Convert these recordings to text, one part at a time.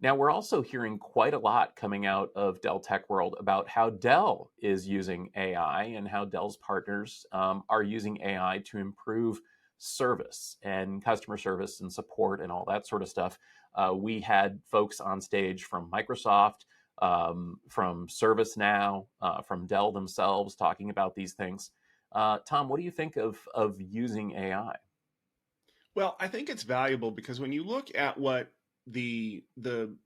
Now, we're also hearing quite a lot coming out of Dell Tech World about how Dell is using AI and how Dell's partners are using AI to improve service and customer service and support and all that sort of stuff. We had folks on stage from Microsoft, from ServiceNow, from Dell themselves talking about these things. Tom, what do you think of using AI? Well, I think it's valuable because when you look at what the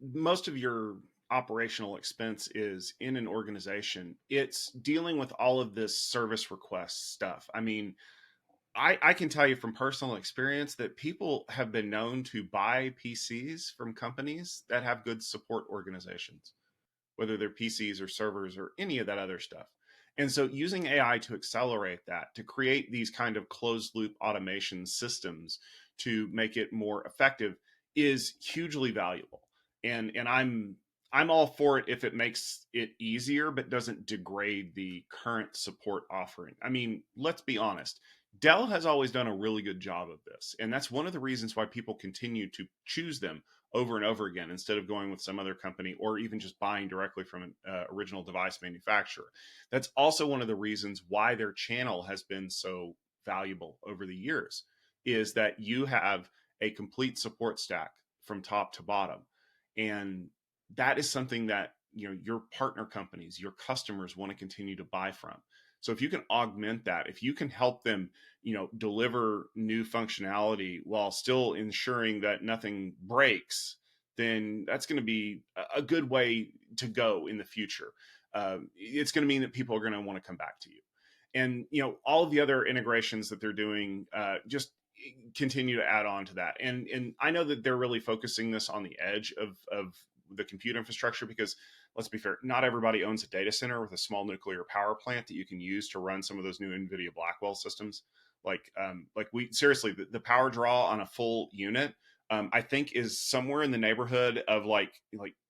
most of your operational expense is in an organization, it's dealing with all of this service request stuff. I mean, I can tell you from personal experience that people have been known to buy PCs from companies that have good support organizations, whether they're PCs or servers or any of that other stuff. And so using AI to accelerate that, to create these kind of closed loop automation systems to make it more effective is hugely valuable. And I'm all for it if it makes it easier but doesn't degrade the current support offering. I mean, let's be honest. Dell has always done a really good job of this. And that's one of the reasons why people continue to choose them over and over again instead of going with some other company or even just buying directly from an original device manufacturer. That's also one of the reasons why their channel has been so valuable over the years, is that you have a complete support stack from top to bottom. And that is something that your partner companies, your customers want to continue to buy from. So if you can augment that, if you can help them, deliver new functionality while still ensuring that nothing breaks, then that's going to be a good way to go in the future. It's going to mean that people are going to want to come back to you. And all of the other integrations that they're doing, just continue to add on to that. And I know that they're really focusing this on the edge of the compute infrastructure because, let's be fair, not everybody owns a data center with a small nuclear power plant that you can use to run some of those new NVIDIA Blackwell systems. Like we seriously, the power draw on a full unit, I think is somewhere in the neighborhood of like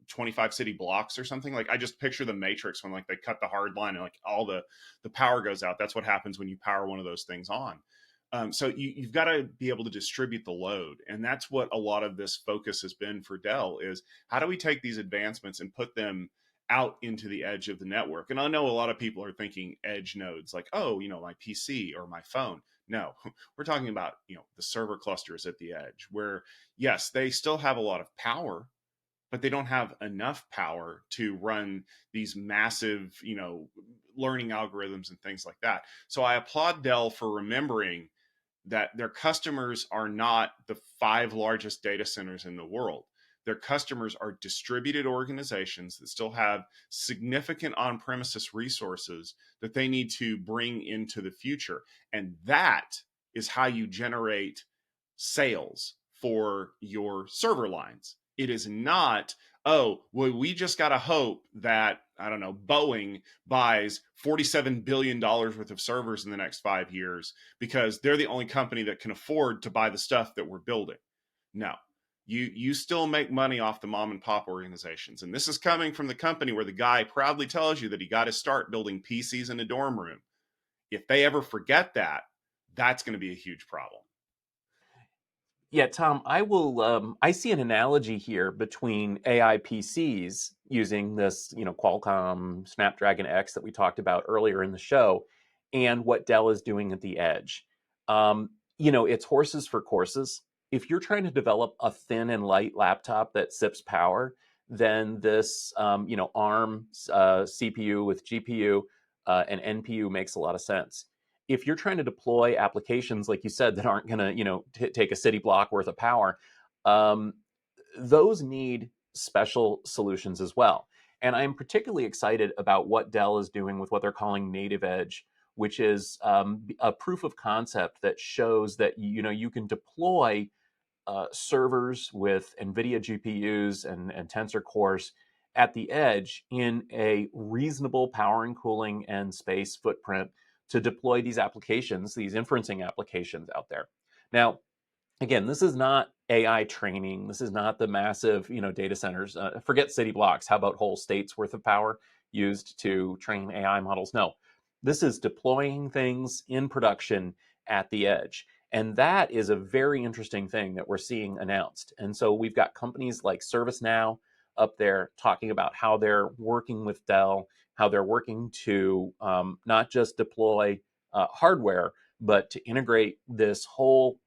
25 city blocks or something. Like I just picture the Matrix when like they cut the hard line and like all the power goes out. That's what happens when you power one of those things on. So you've got to be able to distribute the load. And that's what a lot of this focus has been for Dell is how do we take these advancements and put them out into the edge of the network? And I know a lot of people are thinking edge nodes like, oh, my PC or my phone. No, we're talking about, the server clusters at the edge where, yes, they still have a lot of power, but they don't have enough power to run these massive, learning algorithms and things like that. So I applaud Dell for remembering that their customers are not the 5 largest data centers in the world. Their customers are distributed organizations that still have significant on-premises resources that they need to bring into the future. And that is how you generate sales for your server lines. It is not, oh, well, we just got to hope that, I don't know, Boeing buys $47 billion worth of servers in the next 5 years because they're the only company that can afford to buy the stuff that we're building. No, you still make money off the mom and pop organizations. And this is coming from the company where the guy proudly tells you that he got to start building PCs in a dorm room. If they ever forget that, that's going to be a huge problem. Yeah, Tom, I will. I see an analogy here between AI PCs using this, Qualcomm Snapdragon X that we talked about earlier in the show, and what Dell is doing at the edge. It's horses for courses. If you're trying to develop a thin and light laptop that sips power, then this, ARM CPU with GPU and NPU makes a lot of sense. If you're trying to deploy applications, like you said, that aren't going to, take a city block worth of power, um, those need special solutions as well. And I'm particularly excited about what Dell is doing with what they're calling NativeEdge, which is a proof of concept that shows that you can deploy servers with NVIDIA GPUs and Tensor cores at the edge in a reasonable power and cooling and space footprint to deploy these applications, these inferencing applications out there. Now, again, this is not AI training. This is not the massive, data centers. Forget city blocks. How about whole states worth of power used to train AI models? No, this is deploying things in production at the edge. And that is a very interesting thing that we're seeing announced. And so we've got companies like ServiceNow, up there talking about how they're working with Dell, how they're working to not just deploy hardware, but to integrate this whole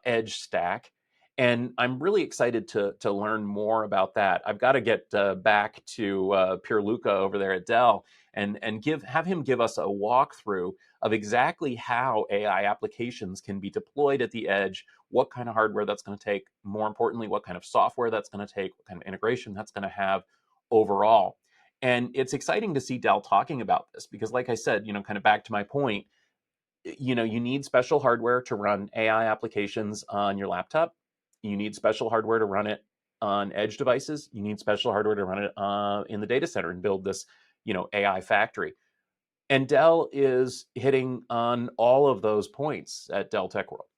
edge stack. And I'm really excited to learn more about that. I've got to get back to Pierre Luca over there at Dell and have him give us a walkthrough of exactly how AI applications can be deployed at the edge, what kind of hardware that's going to take, more importantly, what kind of software that's going to take, what kind of integration that's going to have overall. And it's exciting to see Dell talking about this because, like I said, kind of back to my point, you need special hardware to run AI applications on your laptop. You need special hardware to run it on edge devices. You need special hardware to run it in the data center and build this, AI factory. And Dell is hitting on all of those points at Dell Tech World.